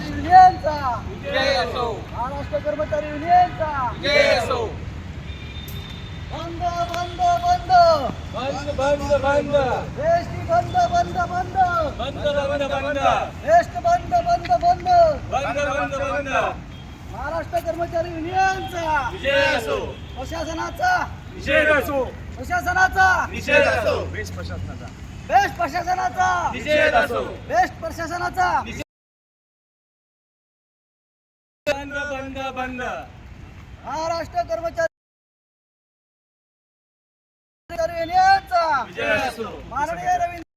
कर्मचारी युनियनचा जय असो. महाराष्ट्र कर्मचारी युनियनचा जय असो. बंद बंद बंद बंद बंद बंद एसटी बंद बंद बंद बंद बंद बंद एसटी बंद बंद बंद बंद बंद बंद. महाराष्ट्र कर्मचारी युनियनचा विजय असो. प्रशासनाचा निषेध असो. प्रशासनाचा निषेध असो. बेस्ट प्रशासनाचा निषेध असो. बेस्ट प्रशासनाचा बंद बंद बंद. महाराष्ट्र कर्मचारी युनियनचा विजय असो. माननीय रवींद्र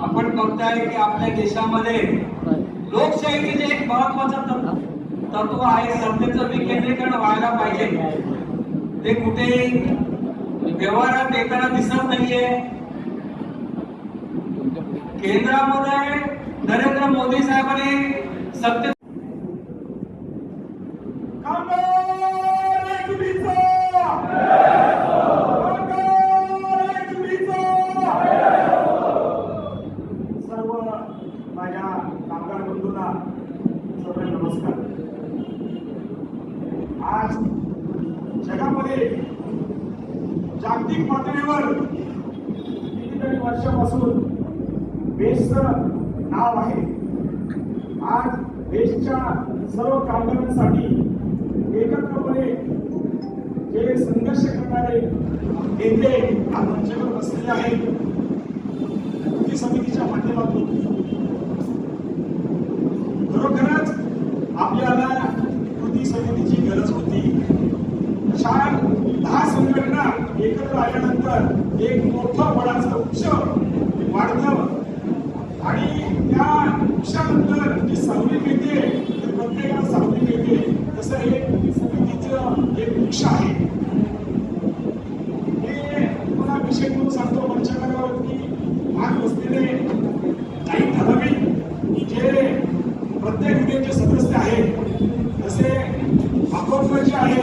आपण बघताय की आपल्या देशामध्ये लोकशाहीचे जे एक महत्वाचं तत्व आहे सत्तेचं विकेंद्रीकरण व्हायला पाहिजे, ते कुठेही व्यवहारात येताना दिसत नाहीये. केंद्रामध्ये नरेंद्र मोदी साहेबांनी सत्ते सर्व माझ्या कामगार बंधूंना सर्व नमस्कार. आज जगामध्ये जागतिक पातळीवर कितीतरी वर्षापासून बेस्टचं नाव आहे. आज देशच्या सर्व कामगारांसाठी एकत्रपणे जे संघर्ष करणारे नेते आज मंचावर बसलेले आहेत. कृती समितीच्या माध्यमातून खरोखरच आपल्याला कृती समितीची गरज होती. अशा 10 संघटना एकत्र आल्यानंतर एक मोठं बळाचं वृक्ष वाढतं आणि त्या वृक्षानंतर जी सावली मिळते ते प्रत्येकाला सावली मिळते. तसं हे कृती समितीचं एक वृक्ष आहे. हे तुम्हाला विषय म्हणून सांगतो मंचावरती आज बसलेले काही ठराविक जे प्रत्येक युनियनचे सदस्य आहेत, जसे अकोटकर जे आहे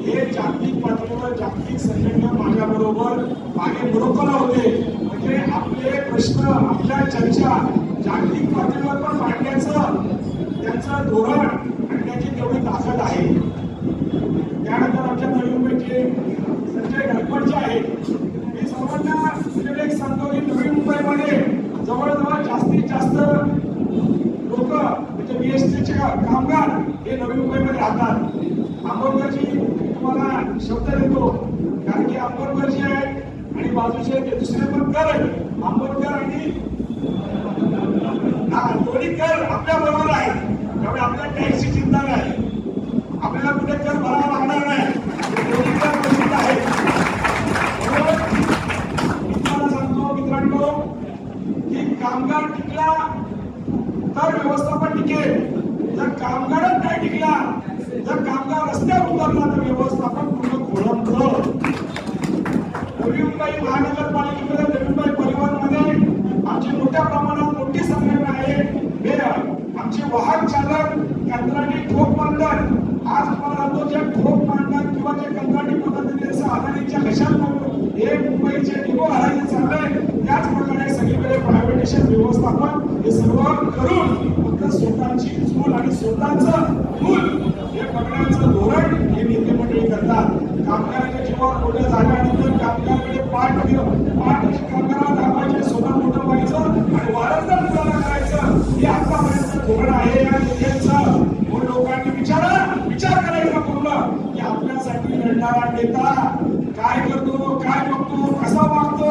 हे जागतिक पातळीवर जागतिक संघटना माझ्याबरोबर मागे बरोबर होते. म्हणजे आपले प्रश्न आपल्या चर्चा जागतिक पातळीवर पण मांडण्याचं त्यांचं धोरण आणि त्याची तेवढी ताकद आहे. त्यानंतर आमच्या नवी मुंबईचे संजय घरपड जे आहे, मी सर्वांना एक सांगतो की नवी मुंबईमध्ये जवळजवळ जास्तीत जास्त लोक म्हणजे बीएसटीचे कामगार हे नवी मुंबईमध्ये राहतात. आंबोरकरजी तुम्हाला शब्द देतो, कारण की आंबोरकर जे आहे आणि बाजूचे ते दुसरे पण कर आहेत. आंबोरकर आणि दोन्ही कर आपल्या बरोबर आहे, त्यामुळे आपल्या टॅक्सची चिंता नाही, आपल्याला कुठे कर भरावा लागणार नाही. दोन्ही कर प्रसिद्ध आहे. तुम्हाला सांगतो मित्रांनो की कामगार टिकला तर व्यवस्थापन टिकेल. जर कामगारच नाही टिकला, जर कामगार रस्त्यावर उतरला तर व्यवस्थापन पूर्ण खोळंबलं. नवी मुंबई महानगरपालिकेमध्ये नवी मुंबई परिवहनमध्ये आमची मोठ्या प्रमाणात मोठी संघटना आहे. आमचे वाहन चालक कंत्राटी ठोक मानधन, आज तुम्हाला सांगतो जे ठोक मानधन किंवा जे कंत्राटी पद्धतीने अदानीच्या घशात हे मुंबईचे डिपो हरायचे चाललंय. त्याच प्रकारे सगळीकडे प्रायव्हेटेशन व्यवस्थापन हे सर्व करून फक्त स्वतःची चूल आणि स्वतःचं मूल हे बघण्याचं धोरण हे नेते मंडळी करतात. कामगाराच्या जीवावर मोठं झाल्यानंतर कामगाराकडे पाठ कामगाराला दाखवायचे, स्वतः मोठं व्हायचं आणि वारंवार मुलाला करायचं, हे आतापर्यंत धोरण आहे या नेत्यांचं. म्हणून लोकांनी विचार करायचा पूर्ण की आपल्यासाठी लढणारा नेता काय करतो, काय बघतो, कसा वागतो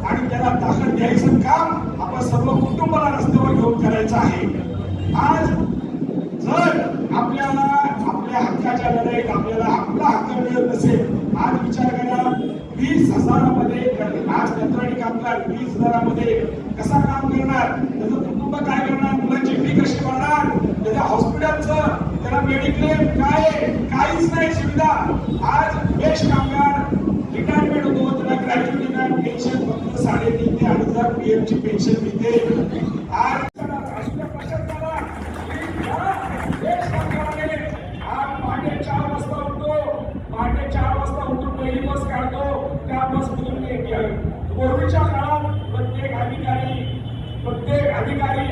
आणि त्याला ताकद द्यायचं काम आपण सर्व कुटुंबाला रस्त्यावर घेऊन करायचं आहे. आज जर आपल्याला आपल्या हक्काच्या लढाईत आपल्याला आपला हक्क मिळत नसेल, आज विचार करा 20,000मध्ये आज कंत्राटी कामगार 20,000मध्ये कसा काम करणार, त्याचं कुटुंब काय करणार, मुलांची फी कशी भरणार, त्याच्या हॉस्पिटलचं त्याला मेडिक्लेम काय, काहीच नाही सुविधा. आज बेस्ट कामगार रिटायरमेंट होतो, त्याला ग्रॅज्युएट पेन्शन फक्त 3,500 ते 2,500 कर्मचाऱ्यांची पेन्शन मिळते. आज राष्ट्रीय प्रशासनाला देश सरकारने आज पहाटे 4 वाजता उठतो, पहाटे 4 वाजता उठून पहिली बस काढतो. त्या बसमधून कोविडच्या काळात प्रत्येक अधिकारी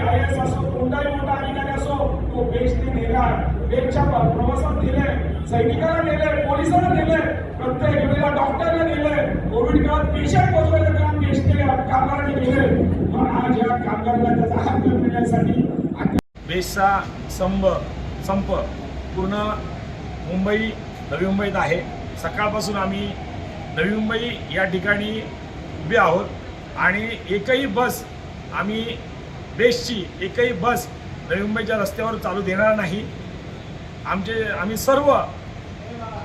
IAS असो, कोणताही मोठा अधिकारी असो, तो बेस्टने नेला. बेस्टच्या प्रवासात नेले, सैनिकांना नेले, पोलिसांना नेले, प्रत्येक वेळेला डॉक्टरला नेले. कोविड काळात पेशंट पोहोचवायचं काम बेस्टने कामगारांनी केले. पण आज या कामगारांना त्याचा हक्क मिळण्यासाठी बेस्टचा संप पूर्ण मुंबई, नवी मुंबईत आहे. सकाळपासून आम्ही नवी मुंबई या ठिकाणी उभे आहोत आणि एकही बस बेस्टची एकही बस नवी मुंबईच्या रस्त्यावर चालू देणार नाही. आम्ही सर्व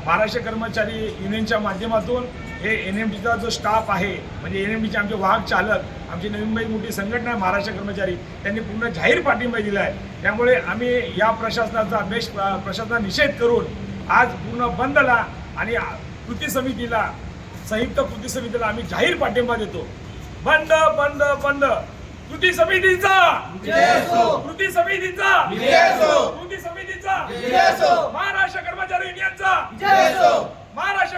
महाराष्ट्र कर्मचारी युनियनच्या माध्यमातून हे NMDचा जो स्टाफ आहे, म्हणजे NMDचे आमचे वाहक चालक, आमची नवी मुंबई मोठी संघटना आहे महाराष्ट्र कर्मचारी, त्यांनी पूर्ण जाहीर पाठिंबा दिला आहे. त्यामुळे आम्ही या प्रशासनाचा प्रशासनाचा निषेध करून आज पूर्ण बंदला आणि कृती समितीला, संयुक्त कृती समितीला आम्ही जाहीर पाठिंबा देतो. बंद बंद बंद. कृती समितीचा, कृती समितीचा, कृती समितीचा, महाराष्ट्र कर्मचारी युनियनचा, महाराष्ट्र